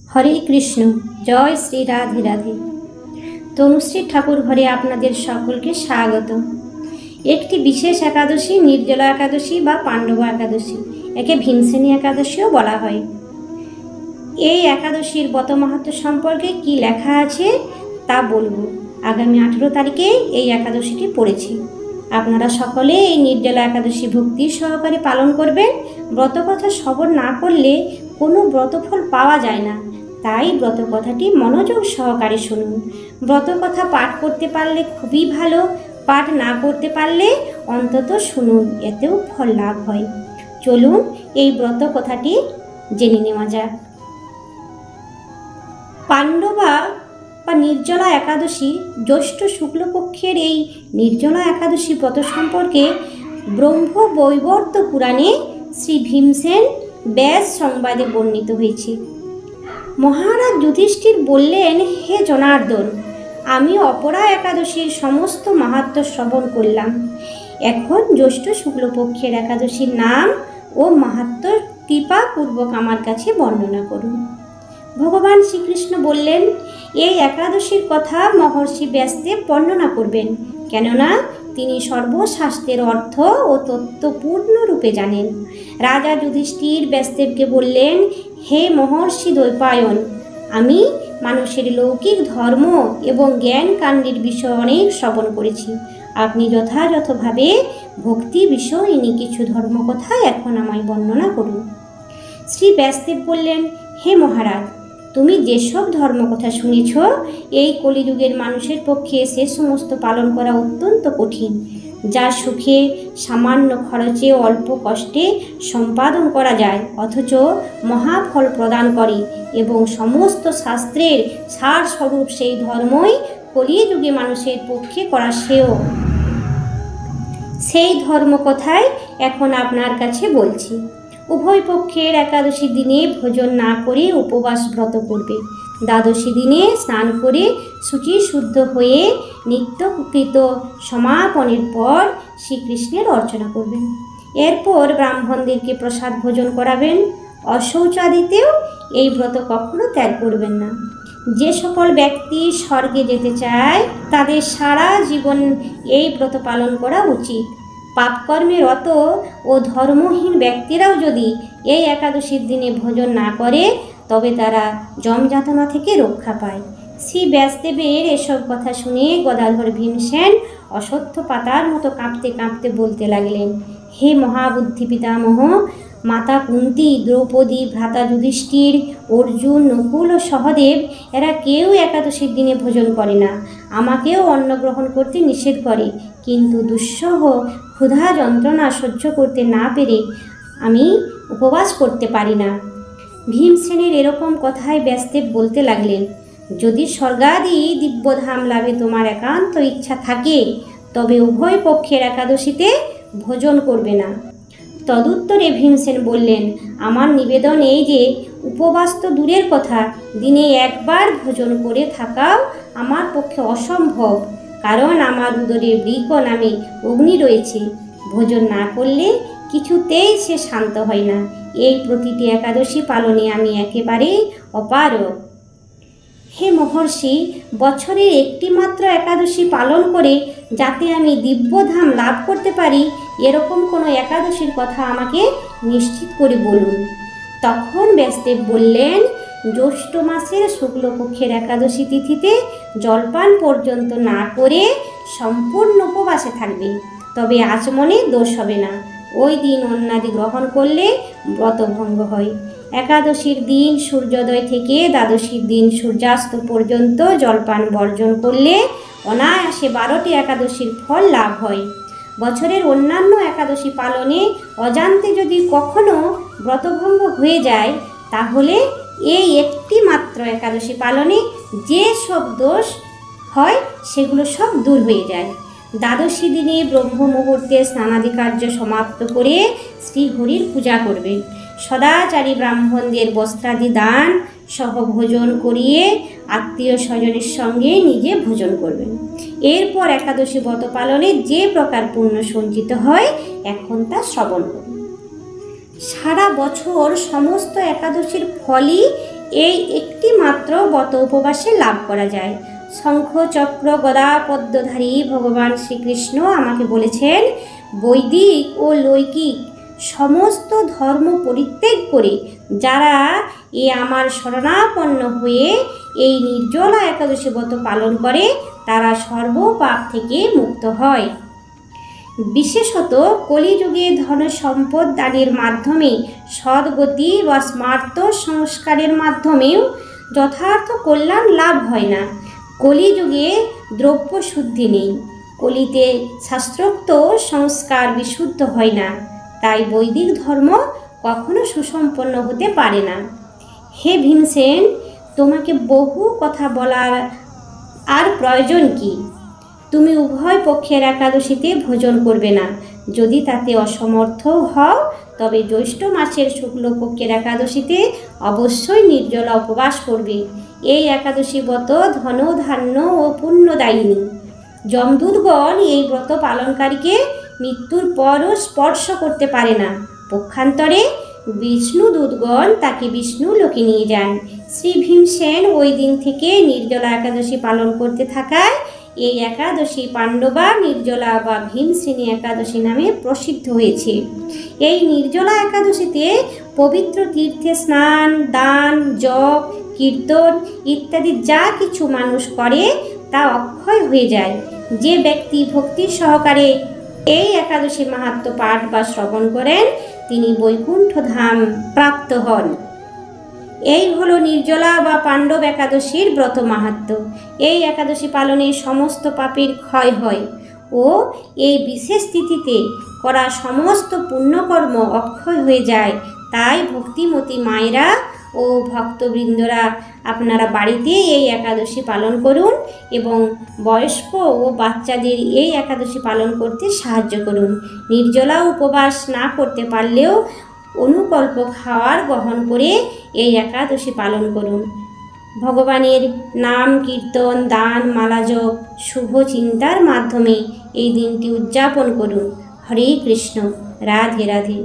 হরে কৃষ্ণ। জয় শ্রী রাধে রাধে। তনুশ্রী ঠাকুর ঘরে আপনাদের সকলকে স্বাগত। একটি বিশেষ একাদশী নির্জলা একাদশী বা পাণ্ডব একাদশী, একে ভীমসেনী একাদশীও বলা হয়। এই একাদশীর ব্রত মাহাত্ম্য সম্পর্কে কি লেখা আছে তা বলবো। আগামী 18 তারিখে এই একাদশীটি পড়েছি। আপনারা সকলে এই নির্জলা একাদশী ভক্তি সহকারে পালন করবেন। ব্রতকথা শ্রবণ না করলে কোনো ব্রতফল পাওয়া যায় না, তাই ব্রতকথাটি মনোযোগ সহকারে শুনুন। ব্রতকথা পাঠ করতে পারলে খুবই ভালো, পাঠ না করতে পারলে অন্তত শুনুন, এতেও ফল লাভ হয়। চলুন এই ব্রতকথাটি জেনে নেওয়া যাক। পাণ্ডবা বা নির্জলা একাদশী, জ্যৈষ্ঠ শুক্লপক্ষের এই নির্জলা একাদশী ব্রত সম্পর্কে ব্রহ্মবৈবর্ত পুরাণে শ্রী ভীমসেন ব্যাস সংবাদে বর্ণিত হয়েছে। মহারাজ যুধিষ্ঠির বললেন, হে জনার্দন, আমি অপরা একাদশীর সমস্ত মাহাত্ম্য শ্রবণ করলাম। এখন জ্যৈষ্ঠ শুক্লপক্ষের একাদশীর নাম ও মাহাত্ম্য কৃপাপূর্বক আমার কাছে বর্ণনা করুন। ভগবান শ্রীকৃষ্ণ বললেন, এই একাদশীর কথা মহর্ষি ব্যাসদেব বর্ণনা করবেন, কেননা তিনি সর্বশাস্ত্রের অর্থ ও তত্ত্ব পূর্ণরূপে জানেন। রাজা যুধিষ্ঠির ব্যাসদেবকে বললেন, হে মহর্ষি দ্বৈপায়ন, আমি মানুষের লৌকিক ধর্ম এবং জ্ঞান কাণ্ডের বিষয়ে অনেক শ্রবণ করেছি। আপনি যথাযথভাবে ভক্তি বিষয়িনী কিছু ধর্মকথা এখন আমায় বর্ণনা করুন। শ্রী ব্যাসদেব বললেন, হে মহারাজ, তুমি যেসব ধর্মকথা শুনেছ, এই কলিযুগের মানুষের পক্ষে সে সমস্ত পালন করা অত্যন্ত কঠিন, যা সুখে সামান্য খরচে অল্প কষ্টে সম্পাদন করা যায়, অথচ মহাফল প্রদান করে, এবং সমস্ত শাস্ত্রের সারস্বরূপ সেই ধর্মই কলিযুগে মানুষের পক্ষে করা শ্রেয়। সেই ধর্মকথাই এখন আপনার কাছে বলছি। উভয় পক্ষের একাদশী দিনে ভোজন না করে উপবাস ব্রত করবে। দ্বাদশী দিনে স্নান করে শুচি শুদ্ধ হয়ে নিত্যকৃত সমাপনের পর শ্রীকৃষ্ণের অর্চনা করবেন। এরপর ব্রাহ্মণদেরকে প্রসাদ ভোজন করাবেন। অশৌচাদিতেও এই ব্রত কখনো ত্যাগ করবেন না। যে সকল ব্যক্তি স্বর্গে যেতে চায়, তাদের সারা জীবন এই ব্রত পালন করা উচিত। পাপকর্মে রত ও ধর্মহীন ব্যক্তিরাও যদি এই একাদশীর দিনে ভোজন না করে, তবে তারা যমযাতনা থেকে রক্ষা পায়। শ্রী ব্যাসদেবের এসব কথা শুনে গদাধর ভীমসেন অশ্বত্থ পাতার মতো কাঁপতে কাঁপতে বলতে লাগলেন, হে মহাবুদ্ধি পিতামহ, মাতা কুন্তী, দ্রৌপদী, ভ্রাতা যুধিষ্ঠির, অর্জুন, নকুল ও সহদেব, এরা কেউ একাদশীর দিনে ভোজন করে না। আমাকেও অন্ন গ্রহণ করতে নিষেধ করে, কিন্তু দুঃসহ ক্ষুধা যন্ত্রণা সহ্য করতে না পেরে আমি উপবাস করতে পারি না। ভীমসেনের এরকম কথায় ব্যাসদেব বলতে লাগলেন, যদি স্বর্গাদি দিব্যধাম লাভে তোমার একান্ত ইচ্ছা থাকে, তবে উভয় পক্ষের একাদশীতে ভোজন করবে না। তদুত্তরে ভীমসেন বললেন, আমার নিবেদন এই যে, উপবাস তো দূরের কথা, দিনে একবার ভোজন করে থাকাও আমার পক্ষে অসম্ভব, কারণ আমার উদরে বৃক নামে অগ্নি রয়েছে। ভোজন না করলে কিছুতেই সে শান্ত হয় না। এই প্রতিটি একাদশী পালনে আমি একেবারে অপারগ। হে মহর্ষি, বছরের একটি মাত্র একাদশী পালন করে যাতে আমি দিব্যধাম লাভ করতে পারি, এরকম কোনো একাদশীর কথা আমাকে নিশ্চিত করে বলুন। তখন ব্যাসদেব বললেন, জ্যৈষ্ঠ মাসের শুক্লপক্ষের একাদশী তিথিতে জলপান পর্যন্ত না করে সম্পূর্ণ উপবাসে থাকবে, তবে আচমনে দোষ হবে না। ওই দিন অন্নাদি গ্রহণ করলে ব্রতভঙ্গ হয়। একাদশীর দিন সূর্যোদয় থেকে দ্বাদশীর দিন সূর্যাস্ত পর্যন্ত জলপান বর্জন করলে অনায়াসে 12টি একাদশীর ফল লাভ হয়। বছরের অন্যান্য একাদশী পালনে অজান্তে যদি কখনো ব্রতভঙ্গ হয়ে যায়, তাহলে এই একটি মাত্র একাদশী পালনে যে সব দোষ হয় সেগুলো সব দূর হয়ে যায়। দ্বাদশী দিনে ব্রহ্ম মুহূর্তে স্নানাদি কার্য সমাপ্ত করে শ্রীহরির পূজা করবেন। সদাচারী ব্রাহ্মণদের বস্ত্রাদি দান সহ ভোজন করিয়ে আত্মীয় স্বজনের সঙ্গে নিজে ভোজন করবেন। এরপর একাদশী ব্রত পালনে যে প্রকার পুণ্য সঞ্চিত হয়, এখন তা শ্রবণ করুন। সারা বছর সমস্ত একাদশীর ফলই এই একটি মাত্র ব্রত উপবাসে লাভ করা যায়। শঙ্খ চক্র গদা পদ্মধারী ভগবান শ্রীকৃষ্ণ আমাকে বলেছেন, বৈদিক ও লৌকিক সমস্ত ধর্ম পরিত্যাগ করে যারা আমার শরণাপন্ন হয়ে এই নির্জলা একাদশী ব্রত পালন করে তারা সর্বপাপ থেকে মুক্ত হয়। বিশেষত কলিযুগে ধন সম্পদ দানের মাধ্যমে সদ্গতি বা স্মার্ত সংস্কারের মাধ্যমেও যথার্থ কল্যাণ লাভ হয় না। কলিযুগে দ্রব্য শুদ্ধি নেই, কলিতে শাস্ত্রোক্ত সংস্কার বিশুদ্ধ হয় না, তাই বৈদিক ধর্ম কখনো সুসম্পন্ন হতে পারে না। হে ভীমসেন, তোমাকে বহু কথা বলার আর প্রয়োজন কি? তুমি উভয় পক্ষের একাদশীতে ভোজন করবে না। যদি তাতে অসমর্থ হও তবে জ্যৈষ্ঠ মাসের শুক্লপক্ষের একাদশীতে অবশ্যই নির্জলা উপবাস করবে। এই একাদশী ব্রত ধন ধান্য ও পুণ্যদায়িনী। যমদূতগণ এই ব্রত পালনকারীকে মৃত্যুর পরও স্পর্শ করতে পারে না। পক্ষান্তরে বিষ্ণুদূতগণ তাকে বিষ্ণু লোকে নিয়ে যান। শ্রী ভীমসেন ওই দিন থেকে নির্জলা একাদশী পালন করতে থাকায় এই একাদশী পাণ্ডবা নির্জলা বা ভীমসেনী একাদশী নামে প্রসিদ্ধ হয়েছে। এই নির্জলা একাদশীতে পবিত্র তীর্থে স্নান, দান, জপ, কীর্তন ইত্যাদি যা কিছু মানুষ করে তা অক্ষয় হয়ে যায়। যে ব্যক্তি ভক্তি সহকারে এই একাদশী মাহাত্ম্য পাঠ বা শ্রবণ করেন তিনি বৈকুণ্ঠ ধাম প্রাপ্ত হন। এই হলো নির্জলা বা পাণ্ডব একাদশীর ব্রত মাহাত্ম্য। এই একাদশী পালনে সমস্ত পাপের ক্ষয় হয় ও এই বিশেষ তিথিতে করা সমস্ত পুণ্যকর্ম অক্ষয় হয়ে যায়। তাই ভক্তিমতী মায়েরা ও ভক্তবৃন্দরা আপনারা বাড়িতে এই একাদশী পালন করুন এবং বয়স্ক ও বাচ্চাদের এই একাদশী পালন করতে সাহায্য করুন। নির্জলা উপবাস না করতে পারলেও অনুকল্প খাওয়ার গ্রহণ করে এই একাদশী পালন করুন। ভগবানের নাম কীর্তন, দান, মালা জপ, শুভ চিন্তার মাধ্যমে এই দিনটি উদযাপন করুন। হরে কৃষ্ণ, রাধে রাধে।